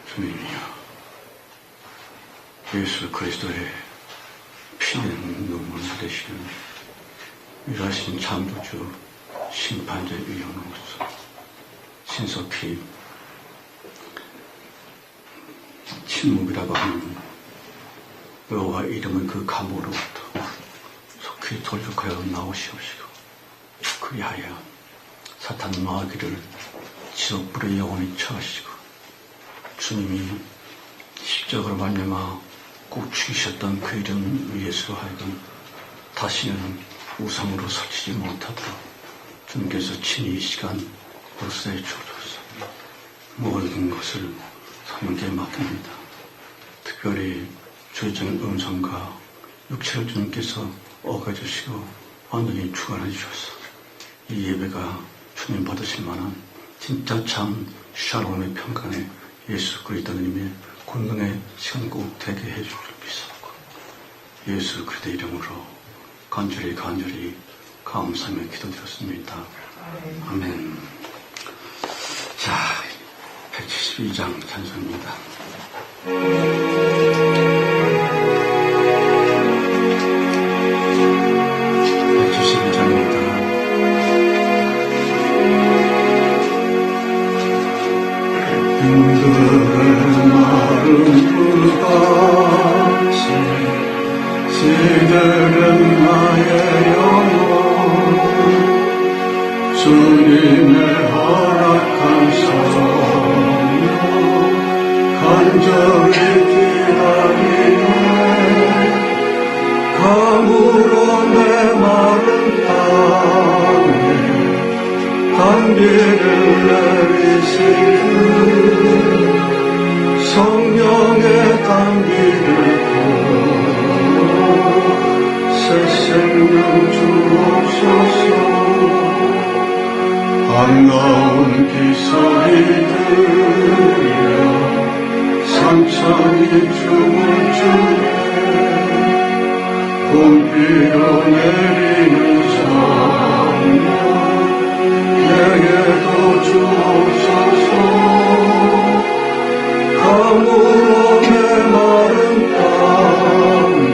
주님이여, 예수 그리스도의 피는 눈물 흘리시는 위로하신 창조주 심판자의 위원으로서 신속히 침묵이라고 하는 여호와 이름의 그 감옥으로부터 속히 돌격하여 나오시옵시고, 그리하여 사탄 마귀를 지옥불에 영원히 처하시고, 주님이 십자가로 말미암아 꼭 죽이셨던 그 이름 위에서 하여금 다시는 우상으로 서치지 못하도록 주님께서 친히 이 시간 역사해 주옵소서. 모든 것을 하나님께 맡깁니다. 특별히 죄적인 음성과 육체를 주님께서 억어주시고 완전히 주관해 주셔서 이 예배가 주님 받으실 만한 진짜 참 샬롬의 평강에 예수 그리스도님의 권능의 시간 꼭 되게 해줄 줄 믿사옵고, 예수 그리스도 이름으로 간절히 감사하며 기도드렸습니다. 아멘. 자, 172장 찬송입니다. 172장입니다. 빈들의 마른 불같이 시들은 나의 영혼, 주님의 허락한 성령 간절히 기다리네. 감으로 내 마른 땅에 단비를 내리시듯 성령의 단비를 부어 새 생명 주옵소서. 반가운 기소리 들려 삼천이 춤을 추네. 봄비로 내리는 성령 내게도 주옵소서. 감으로 내 마른 땅에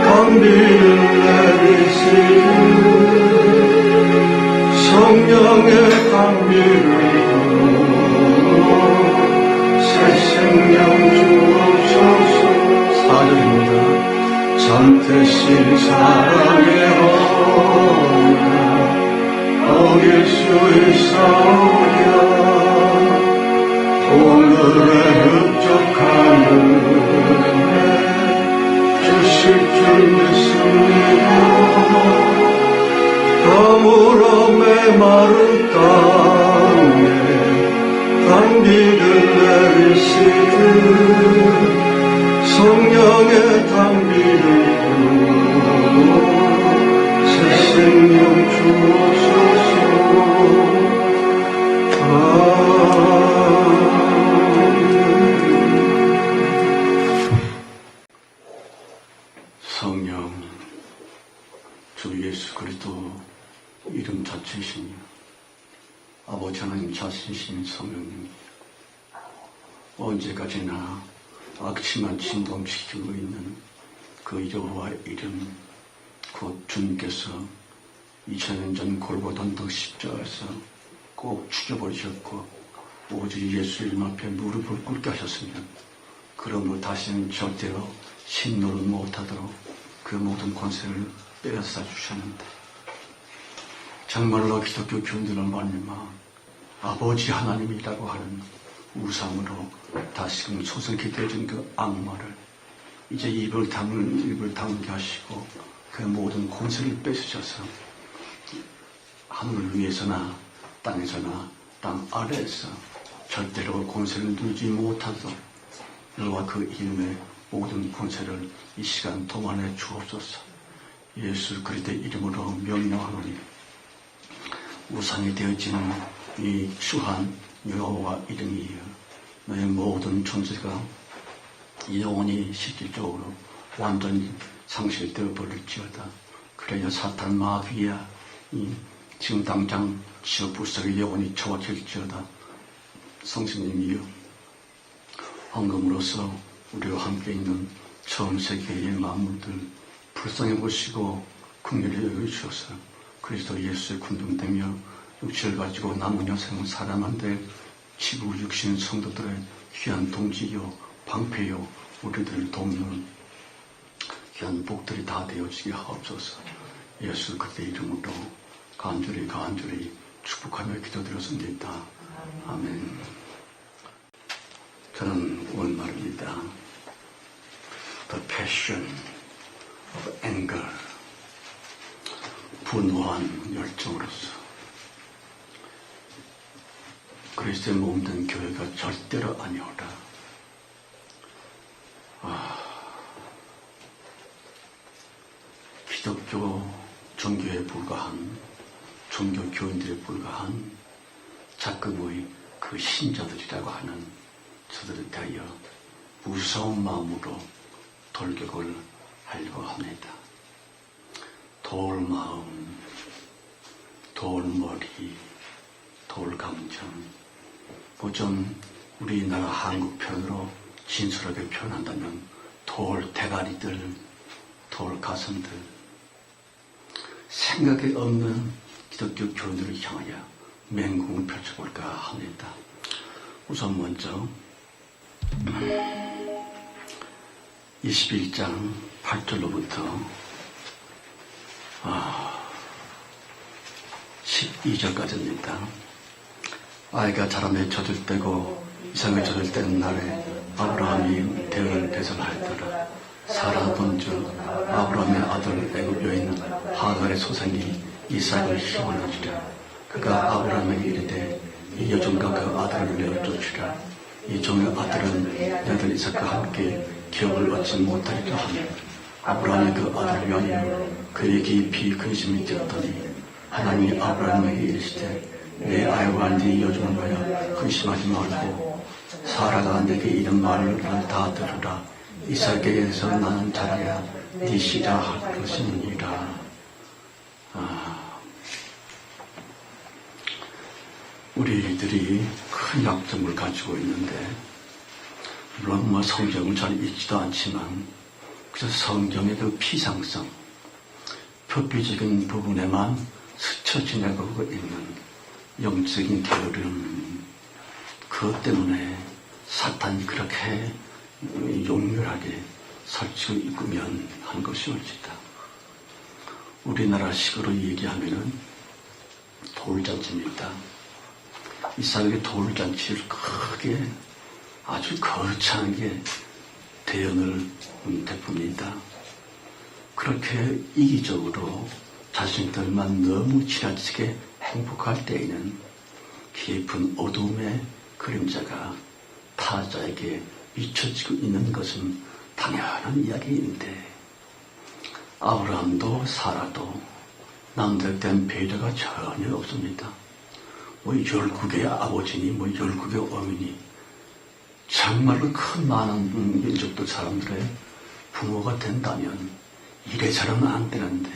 단비를 내리시듯 성령의 단비를 부어 새 생명 주옵소서. 4절입니다. 잠태신 사랑의 언약 어길 수 있사오랴. 오늘의 흡족한 은혜 주실 줄 믿습니다. 감으로 메마른 땅에 단비를 내리시듯 성령의 단비를 부어 새 생명 주옵소서. 성령, 주 예수 그리스도 이름 자체이시니 아버지 하나님 자신이신 성령님, 언제까지나 악취만 진동시키고 있는 그 여호와 이름, 곧 주님께서 2000년 전 골고다 언덕 십자가에서 꼭 죽여버리셨고 오직 예수 이름 앞에 무릎을 꿇게 하셨으면 그러므로 다시는 절대로 신노를 못하도록 그 모든 권세를 빼앗아 주셨는데, 정말로 기독교 교인들을 말미암아 아버지 하나님이라고 하는 우상으로 다시금 소생케 되어진 그 악마를 이제 입을 다물게 하시고 그 모든 권세를 뺏으셔서 하늘 위에서나 땅에서나 땅 아래에서 절대로 권세를 누리지 못하도록 너와 그 이름의 모든 권세를 이 시간 도만해 주옵소서. 예수 그리스도의 이름으로 명령하노니 우상이 되어진 이 추한 여호와 이름이여, 너의 모든 존재가 영원히 실질적으로 완전히 상실되어 버릴지어다. 그래야 사탄 마귀야 지금 당장 지어 불쌍히 영원히 처박힐지어다. 성신님이여, 황금으로서 우리와 함께 있는 처음 세계의 만물들 불쌍히 보시고 긍휼히 여겨주셔서 그리스도 예수의 군등되며 육체를 가지고 남은 여생을 살아만들 지구 육신 성도들의 귀한 동지요 방패요 우리들을 돕는 귀한 복들이 다 되어지게 하옵소서. 예수 그리스도의 이름으로 간절히 축복하며 기도드렸습니다. 아멘. 저는 오늘 말입니다. The passion of anger. 분노한 열정으로서 그리스도의 몸된 교회가 절대로 아니오라. 기독교 종교에 불과한 종교 교인들에 불과한 작금의 그 신자들이라고 하는 저들에 대하여 무서운 마음으로 돌격을 하려고 합니다. 돌 마음, 돌 머리, 돌 감정, 좀 우리나라 한국 표현으로 진솔하게 표현한다면 돌 대가리들, 돌 가슴들, 생각이 없는 기독교 교인들을 향하여 맹공을 펼쳐볼까 합니다. 우선 먼저 21장 8절로부터 12절까지입니다. 아이가 자라매 젖을 때고 이삭을 젖을 때는 날에 아브라함이 대을 배설하였더라. 사라 본즉 아브라함의 아들 애굽 여인 하갈의 소생이 이삭을 힘을 주랴. 그가 아브라함에게 이르되 이 여종과 그 아들을 내어 쫓으라. 이 종의 아들은 내 아들 이삭과 함께 기업을 얻지 못하리라 하며 아브라함이 그 아들을 위하여 그의 깊이 근심이 되었더니 하나님이 아브라함에게 이르시되 내 아이와 네 여종을 위하여 근심하지 말고 사라가 내게 이런 말을 다 들으라. 이삭에게서 나는 자라야 네 씨라 할 것이니라. 우리들이 큰 약점을 가지고 있는데 물론 성경을 잘 읽지도 않지만 그래서 성경의 그 피상성, 표피적인 부분에만 스쳐 지나가고 있는 영적인 게으름, 그것 때문에 사탄이 그렇게 용렬하게 설치고 이끄면 한 것이 옳지다. 우리나라식으로 얘기하면은 돌잔치입니다. 이삭에게 돌잔치를 크게 아주 거창하게 대연을 베풉니다. 그렇게 이기적으로 자신들만 너무 지나치게 행복할 때에는 깊은 어둠의 그림자가 타자에게 비춰지고 있는 것은 당연한 이야기인데 아브라함도 사라도 남들에 대한 배려가 전혀 없습니다. 19개의 아버지니 19개의 어머니 정말로 큰 많은 민족들 사람들의 부모가 된다면 이래저래는 안 되는데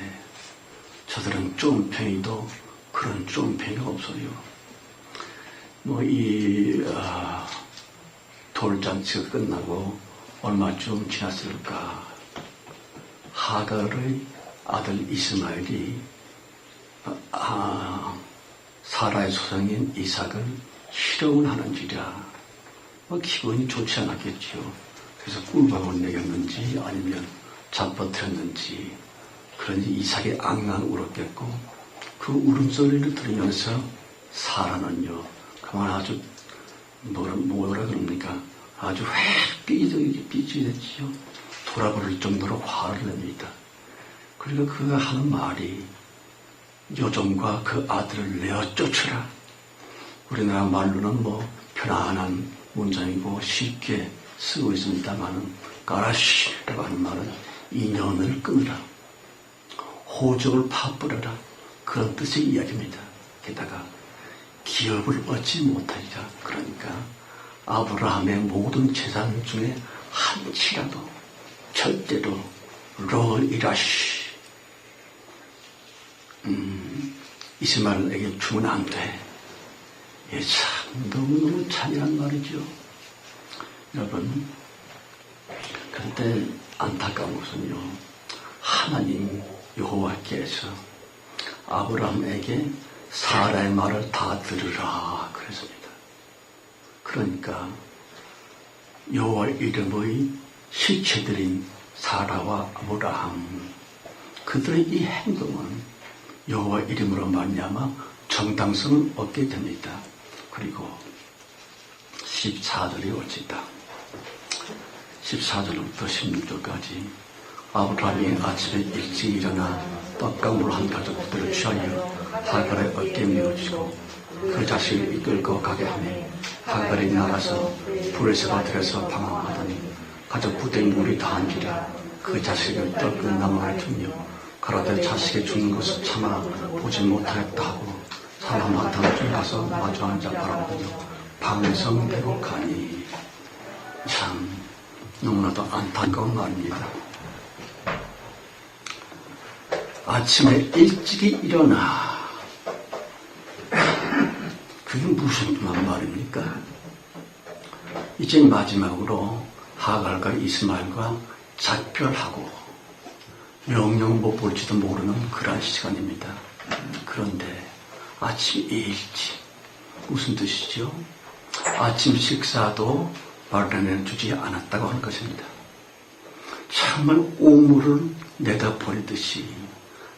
저들은 쫌팽이도 그런 쫌팽이가 없어요. 돌잔치가 끝나고 얼마쯤 지났을까? 하갈의 아들 이스마엘이 사라의 소생인 이삭을 희롱을 하는지라 기분이 좋지 않았겠지요. 그래서 꿀밤을 먹였는지 아니면 잡아뜨렸는지 그런지 이삭이 앙앙 울었겠고 그 울음소리를 들으면서 사라는요 그만 아주 뭐라 그럽니까? 아주 삐지됐지요. 돌아버릴 정도로 화를 냅니다. 그리고 그가 하는 말이 여종과 그 아들을 내어 쫓으라. 우리나라 말로는 편안한 문장이고 쉽게 쓰고 있습니다만은 가라시라고 하는 말은 인연을 끊으라. 호적을 파뿌려라. 그런 뜻의 이야기입니다. 게다가 기업을 얻지 못하리라. 그러니까 아브라함의 모든 재산 중에 한 치라도 절대로 롤이라시 이스마엘에게 주면 안 돼. 이게 참 너무너무 잔인한 말이죠. 여러분, 그런데 안타까운 것은요, 하나님 여호와께서 아브라함에게 사라의 말을 다 들으라 그랬습니다. 그러니까 여호와 이름의 실체들인 사라와 아브라함, 그들의 이 행동은 여호와 이름으로 말미암아 정당성을 얻게 됩니다. 그리고 14절이 어찌다. 14절부터 16절까지 아브라함이 아침에 일찍 일어나 떡과 물 한 가족들을 취하여 하갈의 어깨에 메어주고 그 자식을 이끌고 가게 하니 하갈이 나가서 불에서 들여서 방황하더니 가족 부대에 물이 다한지라 그 자식을 떡은 나무에 두며 가라데 자식이 죽는 것을 참아 보지 못하겠다 하고 사람 나타나 가서 마주 앉아 바라보며 방성대로 가니. 참 너무나도 안타까운 말입니다. 아침에 일찍이 일어나. 그게 무슨 말입니까? 이제 마지막으로 하갈과 이스마엘과 작별하고 영영 못 볼지도 모르는 그런 시간입니다. 그런데 아침 일찍, 무슨 뜻이죠? 아침 식사도 마련해 주지 않았다고 하는 것입니다. 정말 오물을 내다버리듯이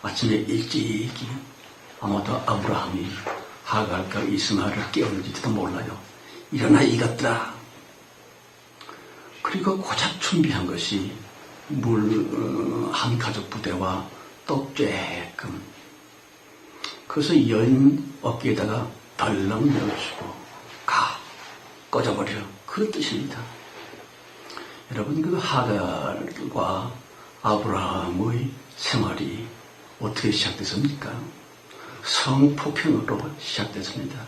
아침에 일찍이 아마도 아브라함이 하갈과 이스마엘을 깨우는지도 몰라요. 일어나 이것들아. 그리고 고작 준비한 것이 물 한 가족 부대와 떡 쬐끔. 그래서 여인 어깨에다가 덜렁 메어주고 가, 꺼져버려. 그런 뜻입니다. 여러분, 그 하갈과 아브라함의 생활이 어떻게 시작됐습니까? 성폭행으로 시작됐습니다.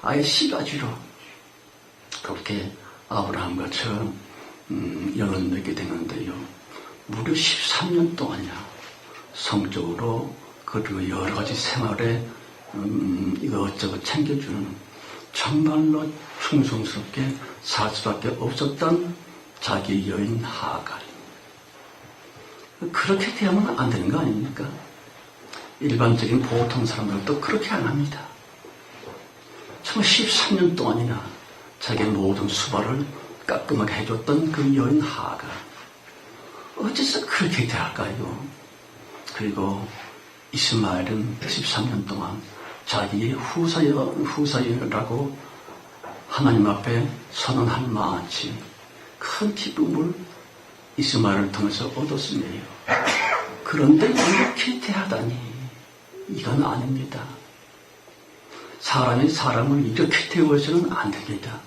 아예 씨가지로 그렇게 아브라함과 처음 연을 맺게 되는데요. 무려 13년 동안이나 성적으로 그리고 여러 가지 생활에 이것저것 챙겨주는 정말로 충성스럽게 살 수밖에 없었던 자기 여인 하갈. 그렇게 되면 안 되는 거 아닙니까? 일반적인 보통 사람들도 그렇게 안 합니다. 정말 13년 동안이나 자기의 모든 수발을 깔끔하게 해줬던 그 여인 하갈. 어째서 그렇게 대할까요? 그리고 이스마엘은 13년 동안 자기의 후사여라고 하나님 앞에 선언할 만치 큰 기쁨을 이스마엘을 통해서 얻었으며요. 그런데 이렇게 대하다니 이건 아닙니다. 사람이 사람을 이렇게 대해서는 안 됩니다.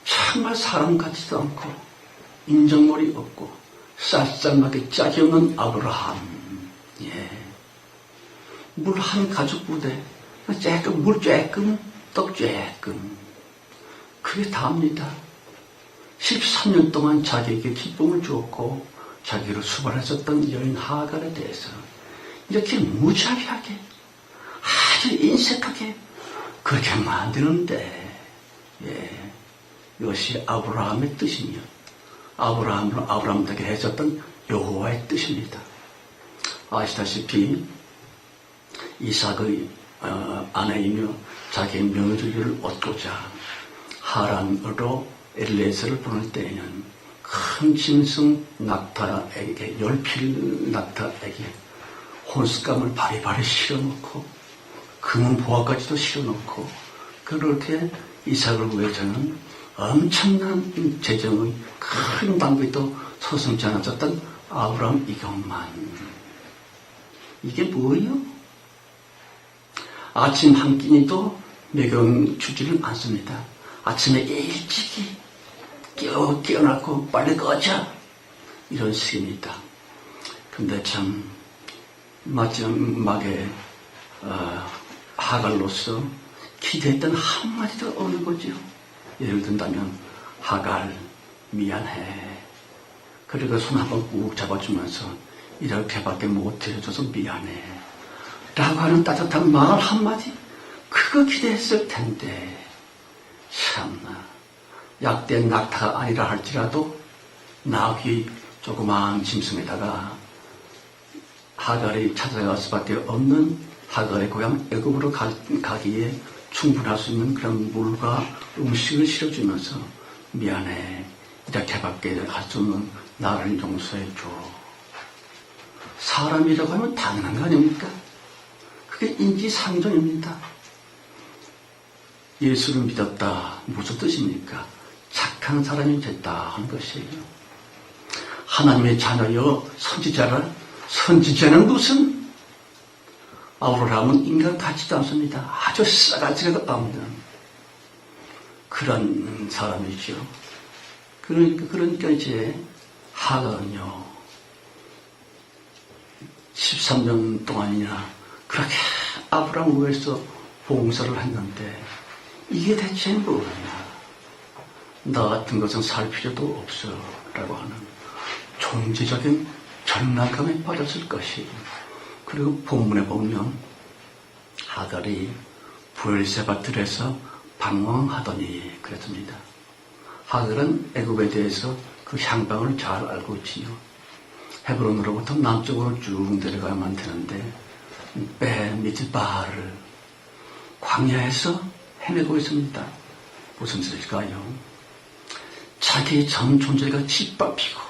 정말 사람 같지도 않고 인정머리 없고 쌀쌀하게 짝이 없는 아브라함. 예. 물 한 가족 부대, 쬐끔, 물 쬐끔, 떡 쬐끔. 그게 다입니다. 13년 동안 자기에게 기쁨을 주었고 자기를 수발했었던 여인 하갈에 대해서 이렇게 무자비하게 아주 인색하게 그렇게 만드는데, 예, 이것이 아브라함의 뜻이며 아브라함에게 해줬던 여호와의 뜻입니다. 아시다시피 이삭의 아내이며 자기의 며느리를 얻고자 하란으로 엘리에셀을 보낼 때에는 큰 짐승 낙타에게, 열필 낙타에게 혼스감을 바리바리 실어놓고 금은 보화까지도 실어놓고 그렇게 이삭을 위해서는 엄청난 재정의 큰 단계도 서슴지 않았었던 아브라함 이것만. 이게 뭐예요? 아침 한 끼니도 먹여주지를 않습니다. 아침에 일찍이 깨어나고 빨리 꺼져. 이런 식입니다. 근데 참 마지막에 하갈로서 기대했던 한마디도 없는 거죠. 예를 든다면 하갈 미안해. 그리고 손 한번 꾹 잡아주면서 이렇게밖에 못 해줘서 미안해. 라고 하는 따뜻한 말 한마디, 그거 기대했을 텐데, 참나, 약된 낙타가 아니라 할지라도, 나귀 조그마한 짐승에다가 하갈이 찾아갈 수밖에 없는 하갈의 고향 애굽으로 가기에 충분할 수 있는 그런 물과 음식을 실어주면서 미안해, 이렇게밖에 할 수 없는 나를 용서해줘. 사람이라고 하면 당연한 거 아닙니까? 그게 인지상정입니다. 예수를 믿었다, 무슨 뜻입니까? 착한 사람이 됐다 하는 것이에요. 하나님의 자녀여 선지자는 무슨 아브라함은 인간 같지도 않습니다. 아주 싸가지가 없는 그런 사람이죠. 그러니까 이제 하갈은요 13년 동안이나 그렇게 아브라함을 위해서 봉사를 했는데 이게 대체 뭐냐, 나 같은 것은 살 필요도 없어 라고 하는 존재적인 절망감에 빠졌을 것이에요. 그리고 본문에 보면 하갈이 브엘세바 들에서 방황하더니 그랬습니다. 하갈은 애굽에 대해서 그 향방을 잘 알고 있지요. 헤브론으로부터 남쪽으로 쭉 내려가야만 되는데 미드바를 광야에서 헤매고 있습니다. 무슨 뜻일까요? 자기 전 존재가 짓밟히고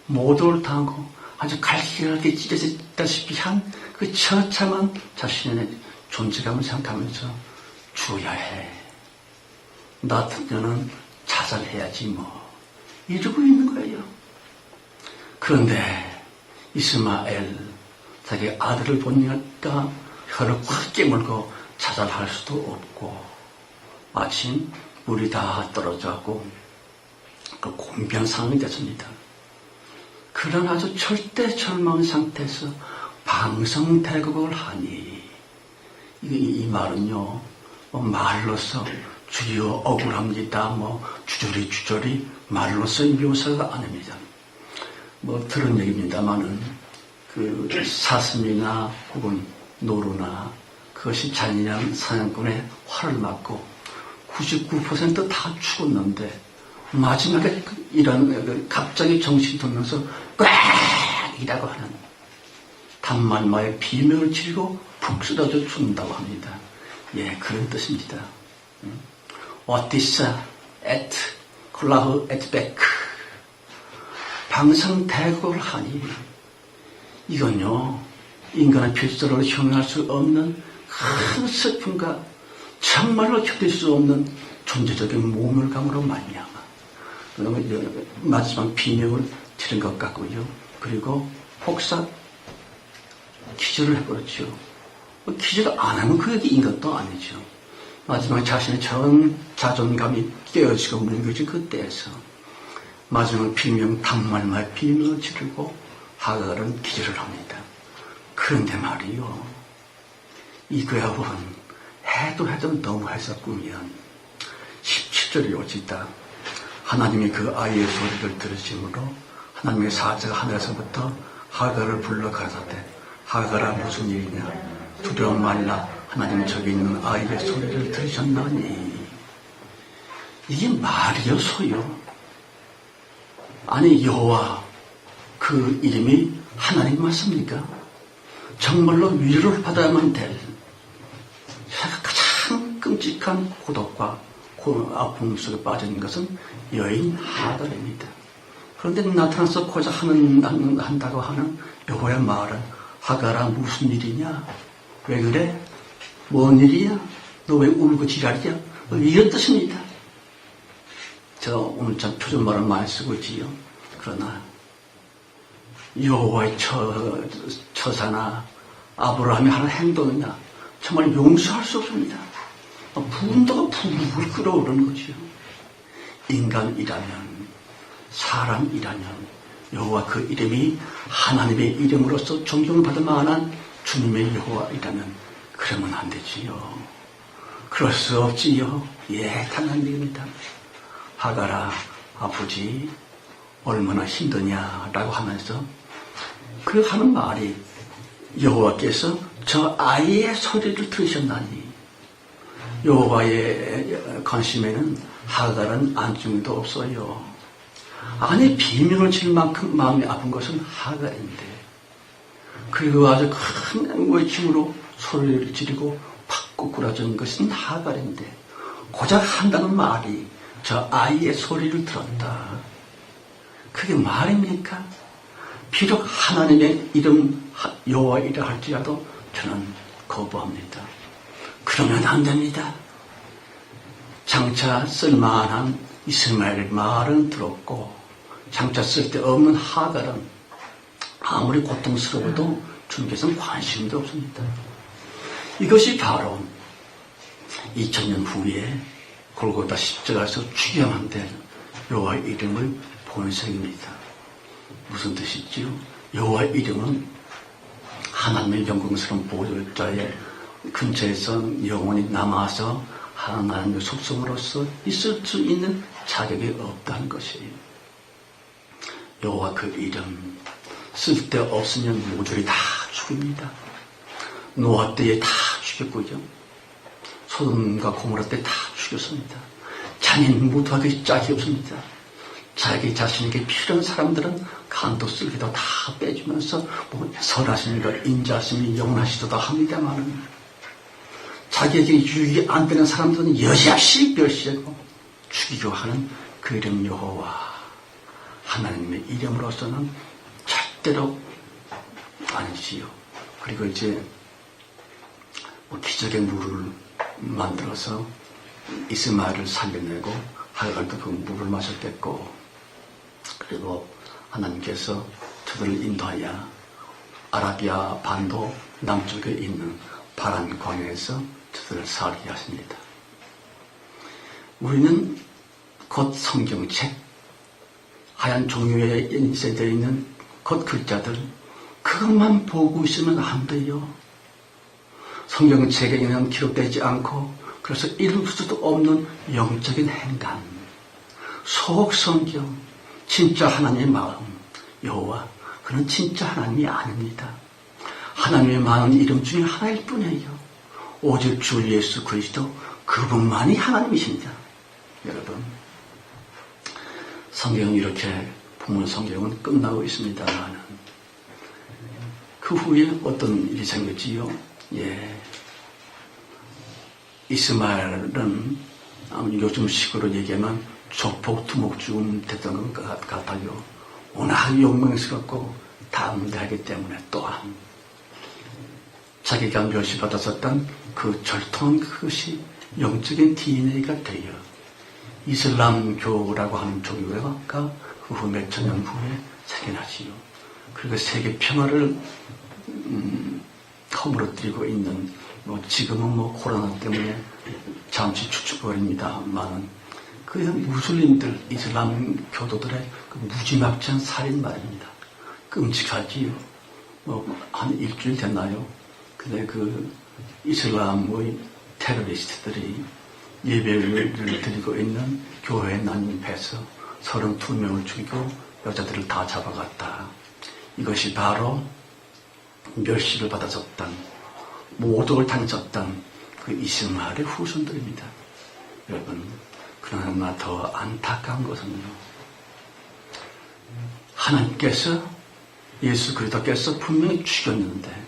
모독을 당하고 아주 갈기갈기 찢어졌다시피 한 그 처참한 자신의 존재감을 생각하면서 죽어야 해. 나 같은 경우는 자살해야지 뭐. 이러고 있는 거예요. 그런데 이스마엘, 자기 아들을 보니까 혀를 확 깨물고 자살할 수도 없고 마침 물이 다 떨어져갖고 그 공병 상황이 됐습니다. 그런 아주 절대 절망 상태에서 방성대국을 하니 이 말은요 말로서 주여 억울합니다 주저리 말로서의 묘사가 아닙니다. 들은 얘기입니다만은 그 사슴이나 혹은 노루나 그것이 잔인한 사냥꾼의 활을 맞고 99% 다 죽었는데 마지막에 이런 갑자기 정신이 돌면서 꽉 이라고 하는 단말마의 비명을 지르고 푹 쓰러져 죽는다고 합니다. 예, 그런 뜻입니다. 오티사 에트 콜라흐 에트베크 방성대국을 하니 이건요 인간의 필수로 형용할 수 없는 큰 슬픔과 정말로 견딜 수 없는 존재적인 모멸감으로 말미암아 마지막 비명을 지른 것 같고요. 그리고 폭삭 기절을 해버렸죠. 기절 안 하면 그게 인간도 아니죠. 마지막에 자신의 전 자존감이 깨어지고 무너진 그때에서 마지막 비명 단말마의 비명을 지르고 하갈은 기절을 합니다. 그런데 말이요 이 교합은 해도 너무 해서 꾸면 17절이 오지다. 하나님이 그 아이의 소리를 들으심으로 하나님의 사자가 하늘에서부터 하갈을 불러 가라사대 하갈아 무슨 일이냐 두려움 말라 하나님 저기 있는 아이의 소리를 들으셨나니. 이게 말이요 소요? 아니 여호와 그 이름이 하나님 맞습니까? 정말로 위로를 받아야만 될 가장 끔찍한 고독과 아픔 속에 빠진 것은 여인 하갈입니다. 그런데 나타나서 고자 한다고 하는 여호와의 말은 하갈아 무슨 일이냐? 왜 그래? 뭔 일이야? 너 왜 울고 지랄이야? 이런 뜻입니다. 저 오늘 참 표준말을 많이 쓰고 있지요. 그러나 여호와의 처사나 아브라함이 하는 행동이나 정말 용서할 수 없습니다. 분도가 부글부글 끓어오르는 거죠. 인간이라면 사람이라면 여호와 그 이름이 하나님의 이름으로서 존경을 받을 만한 주님의 여호와이라면 그러면 안 되지요. 그럴 수 없지요. 예, 당연한 일입니다. 하갈아 아프지 얼마나 힘드냐라고 하면서 그 하는 말이 여호와께서 저 아이의 소리를 들으셨나니 여호와의 관심에는 하갈은 안중에도 없어요. 아니 비명을 지를 만큼 마음이 아픈 것은 하갈인데 그리고 아주 큰 외침으로 소리를 지르고 팍 꼬꾸라진 것은 하갈인데 고작 한다는 말이 저 아이의 소리를 들었다. 그게 말입니까? 비록 하나님의 이름 여호와이라 할지라도 저는 거부합니다. 그러면 안 됩니다. 장차 쓸만한 이스마엘의 말은 들었고 장차 쓸데없는 하갈은 아무리 고통스러워도 주님께서는 관심도 없습니다. 이것이 바로 2000년 후에 골고다 십자가에서 죽여만된 여호와의 이름을 본색입니다. 무슨 뜻이지요? 여호와의 이름은 하나님의 영광스러운 보호자의 근처에서 영원히 남아서 하나님의 속성으로서 있을 수 있는 자격이 없다는 것이에요. 여호와 그 이름 쓸데없으면 모조리 다 죽입니다. 노아 때에 다 죽였고요. 소돔과 고모라 때 다 죽였습니다. 잔인 무도하게 짝이 없습니다. 자기 자신에게 필요한 사람들은 간도 쓸기도 다 빼주면서 선하신 것 인자하심이 영원하시도다 합니다만 자기에게 유익이 안 되는 사람들은 여지없이 멸시하고 죽이려 하는 그 이름 여호와 하나님의 이름으로서는 절대로 아니지요. 그리고 이제 기적의 물을 만들어서 이스마엘을 살려내고 하갈도 그 물을 마셨겠고 그리고 하나님께서 저들을 인도하여 아라비아 반도 남쪽에 있는 바란 광야에서 저들을 살게 하십니다. 우리는 곧 성경책 하얀 종이에 인쇄되어 있는 겉 글자들 그것만 보고 있으면 안 돼요. 성경책에는 기록되지 않고 그래서 이룰 수도 없는 영적인 행간 속 성경 진짜 하나님의 마음 여호와 그는 진짜 하나님이 아닙니다. 하나님의 많은 이름 중에 하나일 뿐이에요. 오직 주 예수 그리스도 그분만이 하나님이십니다. 여러분 성경은 이렇게 본문 성경은 끝나고 있습니다만 그 후에 어떤 일이 생겼지요? 이스마엘은 요즘식으로 얘기하면 조폭 두목 죽음 됐던 것 같아요. 워낙 용맹스럽고 담대하기 때문에 또한 자기가 멸시받았었던 그 절통한 그것이 영적인 DNA가 되어 이슬람교라고 하는 종교가 그 후 몇 천 년 후에 생겨나지요. 그리고 세계 평화를 허물어뜨리고 있는 지금은 코로나 때문에 잠시 축축거립니다만 그 무슬림들 이슬람 교도들의 그 무지막지한 살인 말입니다. 끔찍하지요. 한 일주일 됐나요? 근데 그 이슬람의 테러리스트들이 예배를 드리고 있는 교회 난입해서 32명을 죽이고 여자들을 다 잡아갔다. 이것이 바로 멸시를 받았었던 모독을 당했었던 그 이스마엘의 후손들입니다. 여러분 그러나 더 안타까운 것은요. 하나님께서 예수 그리스도께서 분명히 죽였는데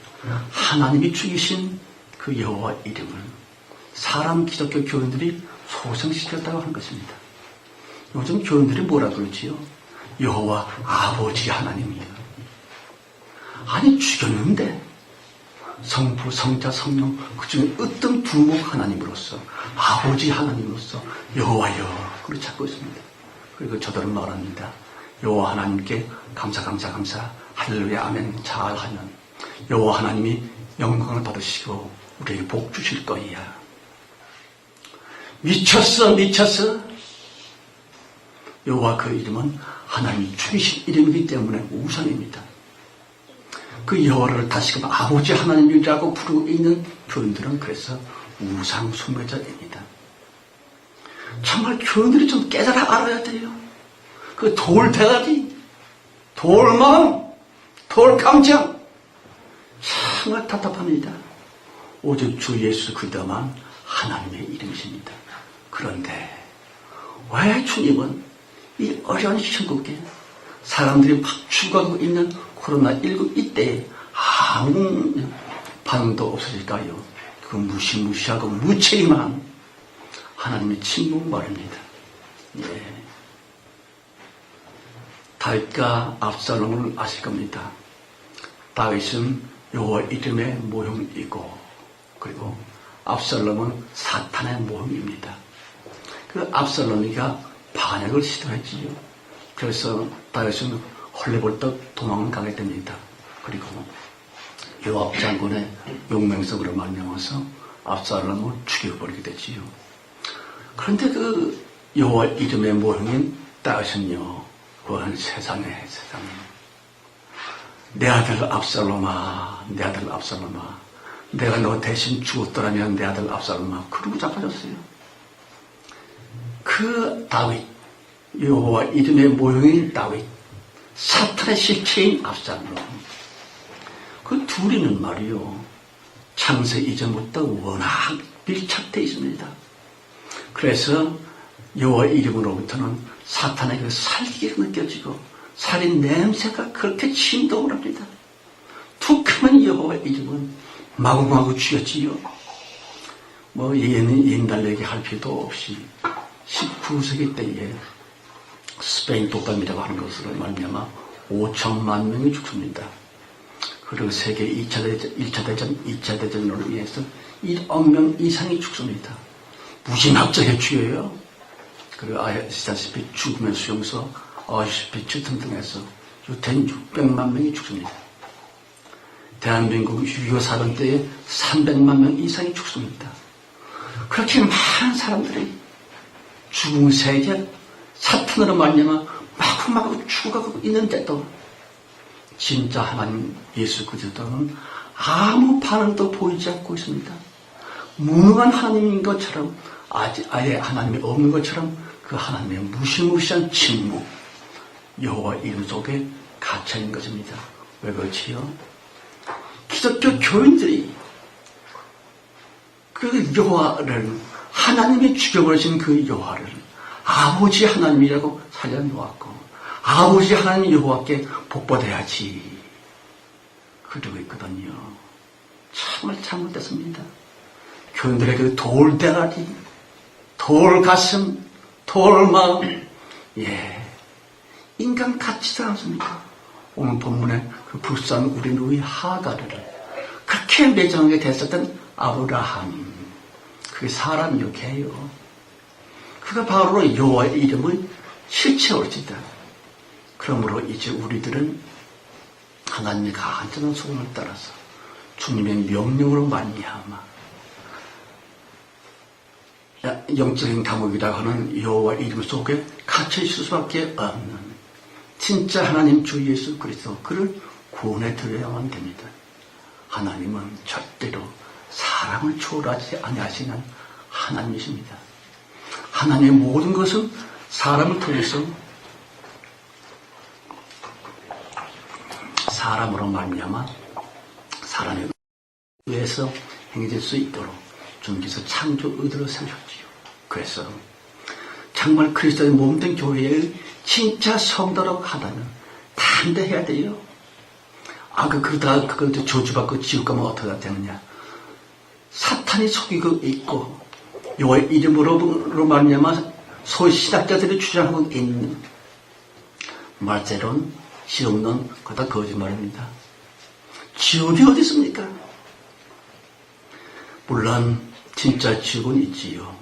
하나님이 죽이신 그 여호와 이름을 사람 기독교 교인들이 소생시켰다고 하는 것입니다. 요즘 교인들이 뭐라 그러지요? 여호와 아버지 하나님이요. 아니 죽였는데 성부, 성자, 성령 그 중에 어떤 두목 하나님으로서 아버지 하나님으로서 여호와여 그렇게 찾고 있습니다. 그리고 저들은 말합니다. 여호와 하나님께 감사 할렐루야 아멘 잘하면 여호와 하나님이 영광을 받으시고 우리에게 복 주실 거야. 미쳤어. 여호와 그 이름은 하나님이 죽이신 이름이기 때문에 우상입니다. 그 여호와를 다시금 아버지 하나님이라고 부르고 있는 교인들은 그래서 우상 숭배자입니다. 정말 교인들이 좀 깨달아 알아야 돼요. 그 돌대가리, 돌마음, 돌감정 정말 답답합니다. 오직 주 예수 그리스도만 하나님의 이름이십니다. 그런데 왜 주님은 이 어려운 시국에 사람들이 막 죽어가고 있는 코로나19 이때에 아무 반응도 없으실까요? 그 무시무시하고 무책임한 하나님의 침묵 말입니다. 예. 다윗과 압살롬을 아실 겁니다. 다윗은 여호와 이름의 모형이고, 그리고 압살롬은 사탄의 모형입니다. 그 압살롬이가 반역을 시도했지요. 그래서 다윗은 헐레벌떡 도망가게 됩니다. 그리고 요압 장군의 용맹성으로 말미암아서 압살롬을 죽여버리게 되지요. 그런데 그 여호와 이름의 모형인 다윗은요, 그건 세상에 내 아들 압살롬아, 내 아들 압살롬아, 내가 너 대신 죽었더라면 내 아들 압살롬아, 그러고 자빠졌어요. 그 다윗, 여호와 이름의 모형인 다윗, 사탄의 실체인 압살롬, 그 둘이는 말이요, 창세 이전부터 워낙 밀착되어 있습니다. 그래서 여호와 이름으로부터는 사탄의 그 살기가 느껴지고 살인 냄새가 그렇게 진동을 합니다. 툭 하면 여호와 이름은 마구마구 죽였지요. 뭐 옛날 얘기할 필요도 없이 19세기 때에 스페인 독감이라고 하는 것으로 말미암아 5천만 명이 죽습니다. 그리고 세계 1차 대전, 2차 대전으로 인해서 1억 명 이상이 죽습니다. 무지막지하게 죽여요. 그리고 아시다시피 죽음의 수용소, 아우슈비츠 등등에서 유태인 600만 명이 죽습니다. 대한민국 6.25 사변 때에 300만 명 이상이 죽습니다. 그렇게 많은 사람들이 죽은 세계 사탄으로 말미암아 마구마구 죽어가고 있는데도 진짜 하나님 예수 그리스도는 아무 반응도 보이지 않고 있습니다. 무능한 하나님인 것처럼, 아예 하나님이 없는 것처럼 그 하나님의 무시무시한 침묵, 여호와 이름 속에 갇혀있는 것입니다. 왜 그렇지요? 기독교 교인들이 그 여호와를, 하나님이 죽여버리신 그 여호와를 아버지 하나님이라고 살려놓았고, 아버지 하나님 여호와께 복받아야지 그러고 있거든요. 정말 잘못됐습니다. 교인들의 그 돌대가리, 돌가슴, 돌마음, 인간 같지도 않습니까? 오늘 본문에 그 불쌍한 우리 누이 하가를 그렇게 매정하게 됐었던 아브라함, 그게 사람 욕해요. 그가 바로 여호와의 이름을 실체올지다. 그러므로 이제 우리들은 하나님의 간절한 소원을 따라서 주님의 명령으로 말미암아 영적인 감옥이라고 하는 여호와 이름 속에 갇혀 있을 수밖에 없는 진짜 하나님 주 예수 그리스도, 그를 구원해 드려야만 됩니다. 하나님은 절대로 사람을 초월하지 아니하시는 하나님이십니다. 하나님의 모든 것은 사람을 통해서, 사람으로 말미암아 사람에 의해서 행해질 수 있도록 주님께서 창조 의도를 세우셨지요. 그래서 정말 그리스도의 몸된 교회의 진짜 성도라고 하다면 담대해야 돼요. 그러다가 그걸 저주받고 지옥 가면 어떻게 되느냐. 사탄이 속이고 있고 여호와의 이름으로 말미암아 소위 신학자들이 주장하고 있는 말대로는 지옥론, 그거 다 거짓말입니다. 지옥이 어디 있습니까? 물론 진짜 지옥은 있지요.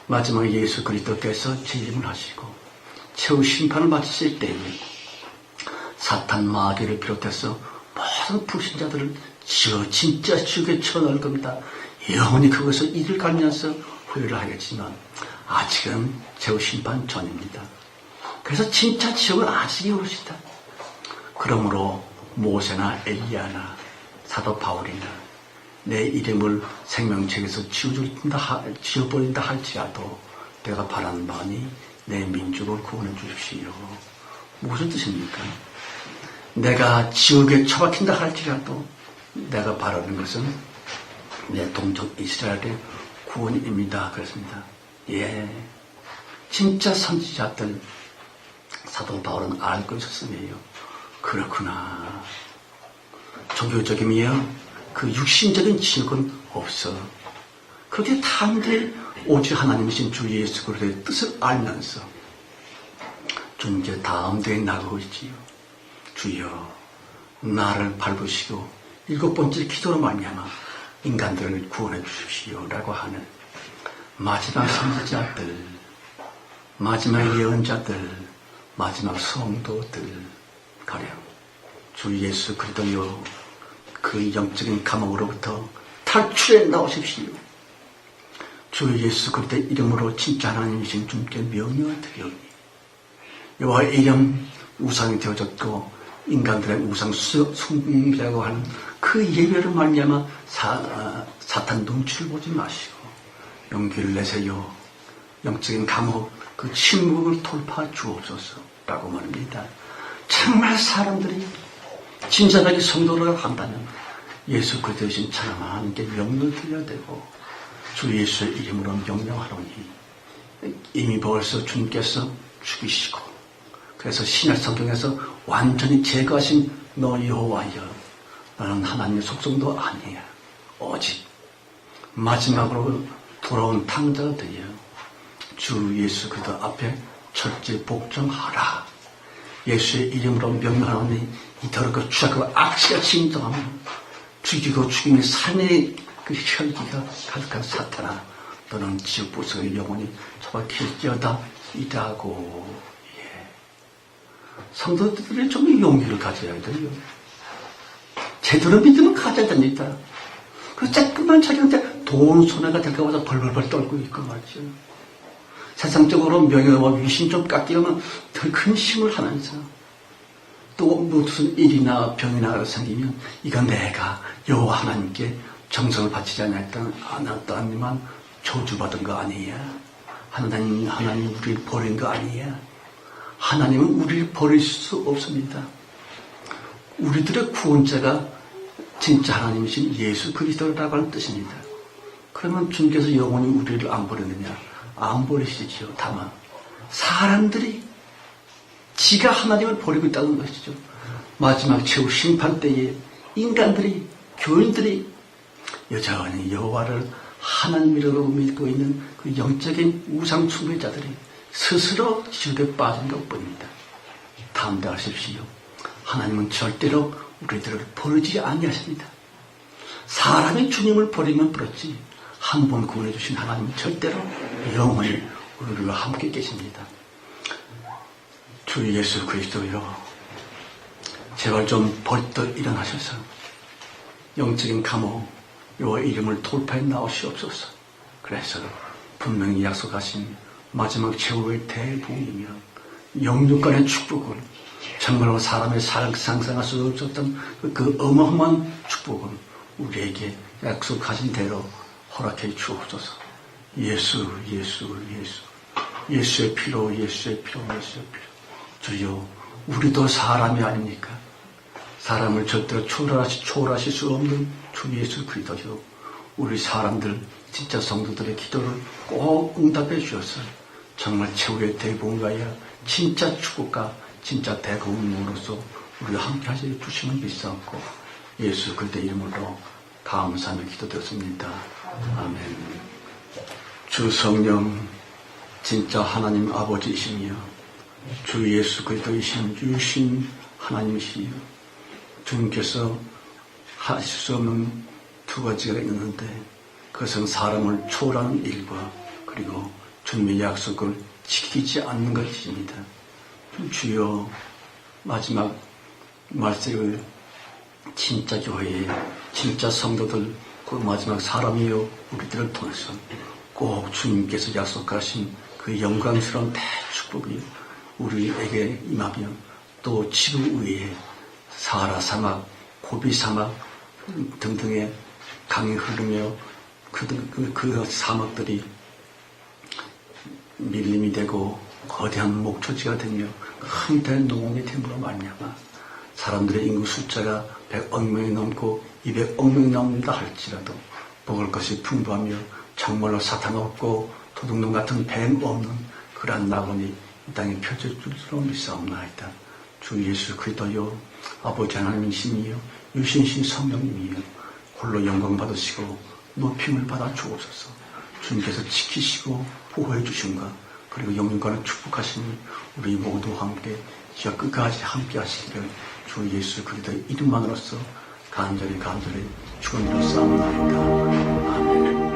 마지막에 예수 그리스도께서 재림을 하시고 최후 심판을 마치실 때에 사탄 마귀를 비롯해서 모든 불신자들을 진짜 지옥에 쳐넣을 겁니다. 영원히 그것을 이를 갈면서 후회를 하겠지만 아직은 최후 심판 전입니다. 그래서 진짜 지옥은 아직 이루어지다. 그러므로 모세나 엘리야나 사도 바울이나 내 이름을 생명책에서 지워버린다 할지라도 내가 바라는 바니 내 민족을 구원해 주십시오. 무슨 뜻입니까? 내가 지옥에 처박힌다 할지라도 내가 바라는 것은 내 동족 이스라엘의 구원입니다. 그렇습니다. 예, 진짜 선지자들 사도 바울은 알고 있었으며 그렇구나. 종교적이며 그 육신적인 지역은 없어. 그게 다인데 오직 하나님이신 주 예수 그리스도의 뜻을 알면서 주님께 다음대에 나가고 있지요. 주여 나를 밟으시고 7번째 기도로 말미암아 인간들을 구원해 주십시오 라고 하는 마지막 선지자들, 마지막 예언자들, 마지막 성도들 가령 주 예수 그리스도여 그 영적인 감옥으로부터 탈출해 나오십시오. 주 예수 그리스도의 이름으로 진짜 하나님이신 주님께 명령을 드리오니 여호와의 이름 우상이 되어졌고 인간들의 우상 숭배라고 하는 그 예배를 말미암아 사탄 눈치를 보지 마시고 용기를 내세요. 영적인 감옥 그 침묵을 돌파해 주옵소서라고 말합니다. 정말 사람들이 진짜하게 성도를 한다면 예수 그리스도이신 참 하나님께 명령을 드려야 되고 주 예수의 이름으로 명령하노니 이미 벌써 주님께서 죽이시고 그래서 신약 성경에서 완전히 제거하신 너 여호와여 너는 하나님의 속성도 아니야. 오직 마지막으로 돌아온 탕자가 되어 주 예수 그리스도 앞에 철저히 복종하라. 예수의 이름으로 명령하노니 이토록 그 추악하고 악취가 진동하며 죽이고 죽임의 산의 그 혈기가 가득한 사탄아 너는 지옥 부석의 영혼이 처박힐지어다 이라고. 성도들이 좀 용기를 가져야 돼요. 제대로 믿음을 가져야 됩니다. 그래서 조금만 자기한테 돈 손해가 될까 봐서 벌벌벌 떨고 있고 말이죠. 세상적으로 명예와 위신 좀 깎이려면 더 큰 힘을 하면서 또 무슨 일이나 병이나 생기면 이건 내가 여호와 하나님께 정성을 바치지 않았다니만 저주받은 거 아니야. 하나님 우리를 버린 거 아니야. 하나님은 우리를 버릴 수 없습니다. 우리들의 구원자가 진짜 하나님이신 예수 그리스도라고 하는 뜻입니다. 그러면 주님께서 영원히 우리를 안 버리느냐? 안 버리시지요. 다만 사람들이 지가 하나님을 버리고 있다는 것이죠. 마지막 최후 심판 때에 인간들이 교인들이 여전히 여호와를 하나님이라고 믿고 있는 그 영적인 우상 숭배자들이 스스로 지옥에 빠진 것뿐입니다. 담대하십시오. 하나님은 절대로 우리들을 버리지 아니하십니다. 사람이 주님을 버리면 버렸지 한 번 구원해 주신 하나님은 절대로 영원히 우리와 함께 계십니다. 주 예수 그리스도여 제발 좀 벌떡 일어나셔서 영적인 감옥 여호와 이름을 돌파해 나오시옵소서. 그래서 분명히 약속하신 마지막 최후의 대복이며 영육간의 축복을 정말로 사람의 상상할 수 없었던 그 어마어마한 축복을 우리에게 약속하신 대로 허락해 주옵소서. 예수의 피로 주여 우리도 사람이 아닙니까? 사람을 절대로 초월하실 수 없는 주 예수 그리스도여 우리 사람들 진짜 성도들의 기도를 꼭 응답해 주셔서 정말 최후의 대복음과야 진짜 축복과 진짜 대공으로서 우리와 함께 하시어 주시면 믿사옵고 예수 그리스도 이름으로 감사하며 기도드렸습니다. 아멘. 주 성령 진짜 하나님 아버지이시며 주 예수 그리스도이신 유신 하나님이시며 주님께서 하실 수 없는 두 가지가 있는데 그것은 사람을 초월하는 일과 그리고 주님의 약속을 지키지 않는 것입니다. 주여 마지막 말씀을 진짜 교회에 진짜 성도들 그 마지막 사람이요 우리들을 통해서 꼭 주님께서 약속하신 그 영광스러운 대축복이 우리에게 임하며 또 지구 위에 사하라 사막, 고비 사막 등등의 강이 흐르며 그 사막들이 밀림이 되고 거대한 목초지가 되며 큰 대농원이 됨으로 말미암아 사람들의 인구 숫자가 100억 명이 넘고 200억 명이 넘는다 할지라도 먹을 것이 풍부하며 정말로 사탄 없고 도둑놈 같은 뱀 없는 그러한 낙원이 이 땅에 펼쳐질 줄로 믿사옵나이다. 주 예수 그리스도여, 아버지 하나님 신이여 유신신 성령님이여 홀로 영광 받으시고 높임을 받아 주옵소서. 주님께서 지키시고 보호해 주심과 그리고 영육간을 축복하시니 우리 모두와 함께 지어 끝까지 함께 하시기를 주 예수 그리스도의 이름만으로서 간절히 축원드려 싸움나이다. 아멘.